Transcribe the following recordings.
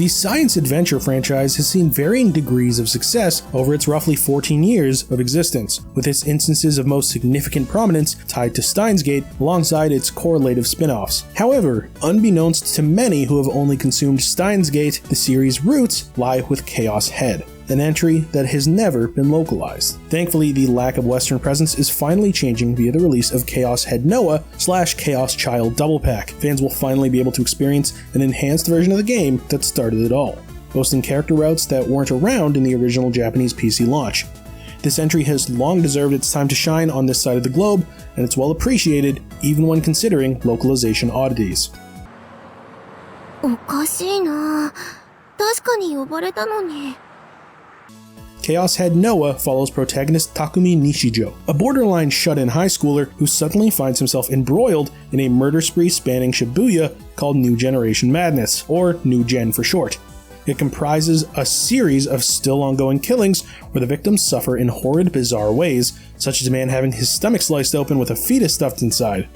The science adventure franchise has seen varying degrees of success over its roughly 14 years of existence, with its instances of most significant prominence tied to Steins Gate alongside its correlative spin-offs. However, unbeknownst to many who have only consumed Steins Gate, the series' roots lie with Chaos Head, an entry that has never been localized. Thankfully, the lack of Western presence is finally changing via the release of Chaos Head Noah / Chaos Child Double Pack. Fans will finally be able to experience an enhanced version of the game that started it all, boasting character routes that weren't around in the original Japanese PC launch. This entry has long deserved its time to shine on this side of the globe, and it's well appreciated even when considering localization oddities. おかしいな。確かに呼ばれたのに。Chaos Head Noah follows protagonist Takumi Nishijo, a borderline shut-in high schooler who suddenly finds himself embroiled in a murder spree spanning Shibuya called New Generation Madness, or New Gen for short. It comprises a series of still ongoing killings where the victims suffer in horrid, bizarre ways, such as a man having his stomach sliced open with a fetus stuffed inside.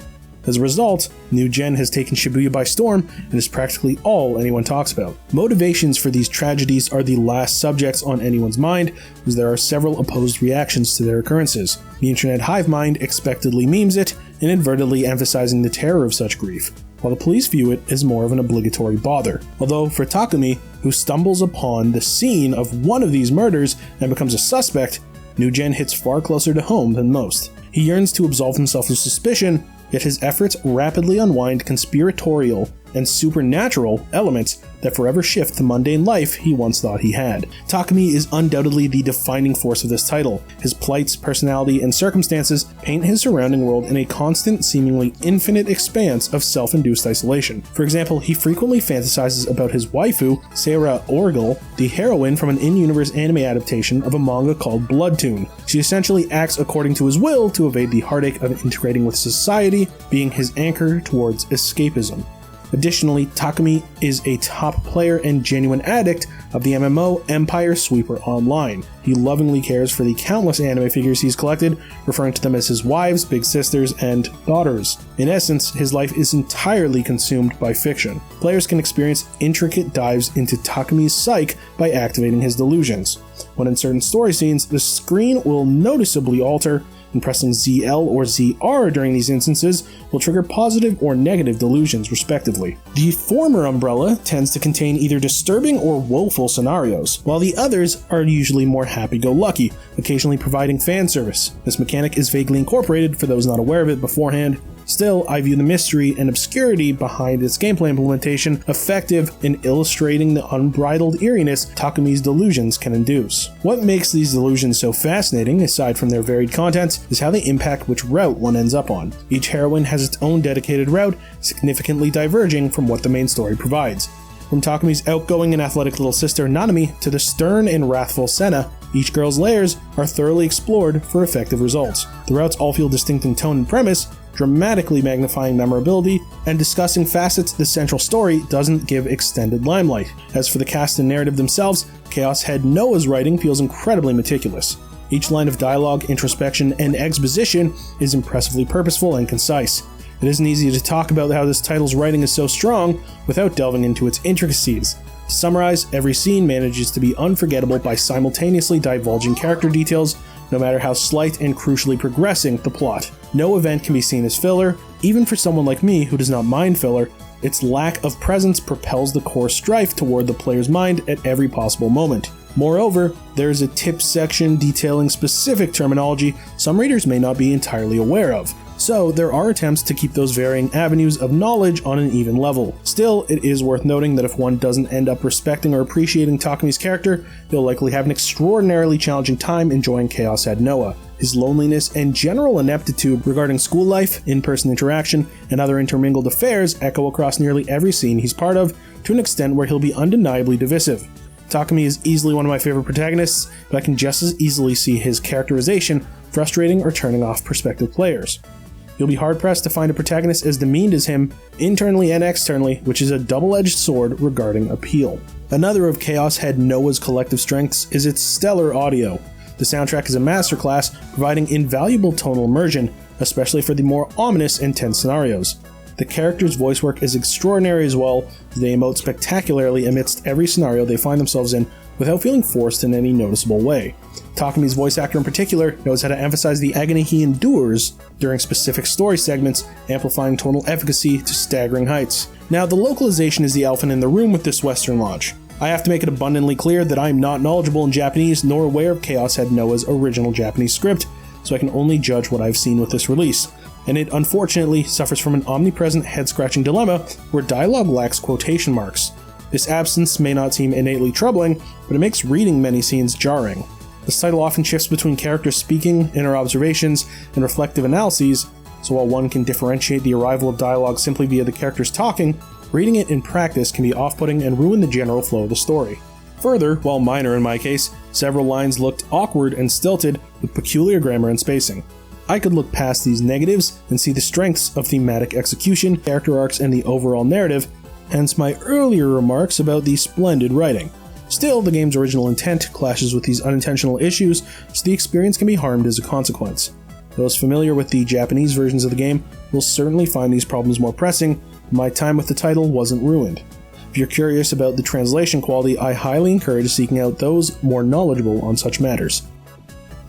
As a result, New Gen has taken Shibuya by storm and is practically all anyone talks about. Motivations for these tragedies are the last subjects on anyone's mind, as there are several opposed reactions to their occurrences. The internet hive mind expectedly memes it, inadvertently emphasizing the terror of such grief, while the police view it as more of an obligatory bother. Although for Takumi, who stumbles upon the scene of one of these murders and becomes a suspect, New Gen hits far closer to home than most. He yearns to absolve himself of suspicion, yet his efforts rapidly unwind conspiratorial and supernatural elements that forever shift the mundane life he once thought he had. Takumi is undoubtedly the defining force of this title. His plights, personality, and circumstances paint his surrounding world in a constant, seemingly infinite expanse of self-induced isolation. For example, he frequently fantasizes about his waifu, Seira Orgel, the heroine from an in-universe anime adaptation of a manga called Bloodtoon. She essentially acts according to his will to evade the heartache of integrating with society, being his anchor towards escapism. Additionally, Takumi is a top player and genuine addict of the MMO Empire Sweeper Online. He lovingly cares for the countless anime figures he's collected, referring to them as his wives, big sisters, and daughters. In essence, his life is entirely consumed by fiction. Players can experience intricate dives into Takumi's psyche by activating his delusions. When in certain story scenes, the screen will noticeably alter, and pressing ZL or ZR during these instances will trigger positive or negative delusions, respectively. The former umbrella tends to contain either disturbing or woeful scenarios, while the others are usually more happy-go-lucky, occasionally providing fan service. This mechanic is vaguely incorporated for those not aware of it beforehand. Still, I view the mystery and obscurity behind its gameplay implementation effective in illustrating the unbridled eeriness Takumi's delusions can induce. What makes these delusions so fascinating, aside from their varied content, is how they impact which route one ends up on. Each heroine has its own dedicated route, significantly diverging from what the main story provides. From Takumi's outgoing and athletic little sister Nanami to the stern and wrathful Senna, each girl's layers are thoroughly explored for effective results. The routes all feel distinct in tone and premise, dramatically magnifying memorability, and discussing facets the central story doesn't give extended limelight. As for the cast and narrative themselves, Chaos Head Noah's writing feels incredibly meticulous. Each line of dialogue, introspection, and exposition is impressively purposeful and concise. It isn't easy to talk about how this title's writing is so strong without delving into its intricacies. To summarize, every scene manages to be unforgettable by simultaneously divulging character details, no matter how slight and crucially progressing the plot. No event can be seen as filler, even for someone like me who does not mind filler. Its lack of presence propels the core strife toward the player's mind at every possible moment. Moreover, there is a tips section detailing specific terminology some readers may not be entirely aware of. So there are attempts to keep those varying avenues of knowledge on an even level. Still, it is worth noting that if one doesn't end up respecting or appreciating Takumi's character, they'll likely have an extraordinarily challenging time enjoying Chaos Head Noah. His loneliness and general ineptitude regarding school life, in-person interaction, and other intermingled affairs echo across nearly every scene he's part of, to an extent where he'll be undeniably divisive. Takumi is easily one of my favorite protagonists, but I can just as easily see his characterization frustrating or turning off prospective players. You'll be hard-pressed to find a protagonist as demeaned as him, internally and externally, which is a double-edged sword regarding appeal. Another of Chaos Head Noah's collective strengths is its stellar audio. The soundtrack is a masterclass, providing invaluable tonal immersion, especially for the more ominous and tense scenarios. The characters' voice work is extraordinary as well, as they emote spectacularly amidst every scenario they find themselves in without feeling forced in any noticeable way. Takumi's voice actor in particular knows how to emphasize the agony he endures during specific story segments, amplifying tonal efficacy to staggering heights. Now, the localization is the elephant in the room with this Western launch. I have to make it abundantly clear that I am not knowledgeable in Japanese nor aware of Chaos Head Noah's original Japanese script, so I can only judge what I've seen with this release. And it unfortunately suffers from an omnipresent head-scratching dilemma where dialogue lacks quotation marks. This absence may not seem innately troubling, but it makes reading many scenes jarring. The title often shifts between characters speaking, inner observations, and reflective analyses, so while one can differentiate the arrival of dialogue simply via the characters talking, reading it in practice can be off-putting and ruin the general flow of the story. Further, while minor in my case, several lines looked awkward and stilted with peculiar grammar and spacing. I could look past these negatives and see the strengths of thematic execution, character arcs, and the overall narrative, hence my earlier remarks about the splendid writing. Still, the game's original intent clashes with these unintentional issues, so the experience can be harmed as a consequence. Those familiar with the Japanese versions of the game will certainly find these problems more pressing, but my time with the title wasn't ruined. If you're curious about the translation quality, I highly encourage seeking out those more knowledgeable on such matters.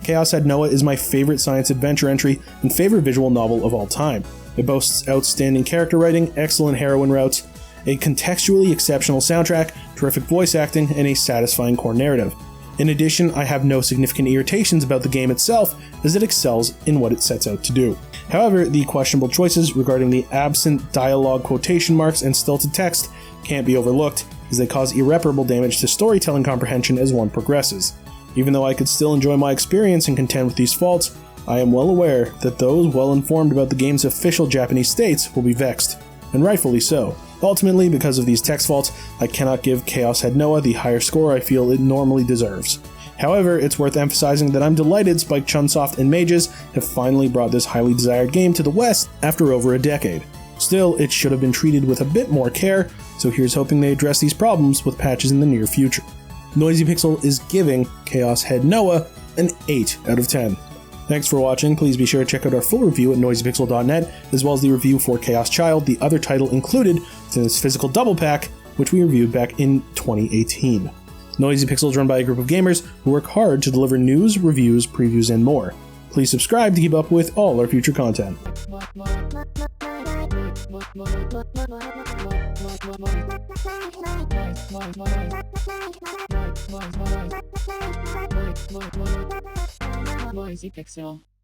Chaos Head Noah is my favorite science adventure entry and favorite visual novel of all time. It boasts outstanding character writing, excellent heroine routes, a contextually exceptional soundtrack, terrific voice acting, and a satisfying core narrative. In addition, I have no significant irritations about the game itself, as it excels in what it sets out to do. However, the questionable choices regarding the absent dialogue quotation marks and stilted text can't be overlooked, as they cause irreparable damage to storytelling comprehension as one progresses. Even though I could still enjoy my experience and contend with these faults, I am well aware that those well informed about the game's official Japanese states will be vexed, and rightfully so. Ultimately, because of these text faults, I cannot give Chaos Head Noah the higher score I feel it normally deserves. However, it's worth emphasizing that I'm delighted Spike Chunsoft and Mages have finally brought this highly desired game to the West after over a decade. Still, it should have been treated with a bit more care, so here's hoping they address these problems with patches in the near future. Noisy Pixel is giving Chaos Head Noah an 8 out of 10. Thanks for watching. Please be sure to check out our full review at noisypixel.net, as well as the review for Chaos Child, the other title included within this physical double pack, which we reviewed back in 2018. Noisy Pixel is run by a group of gamers who work hard to deliver news, reviews, previews, and more. Please subscribe to keep up with all our future content. Noisy Pixel.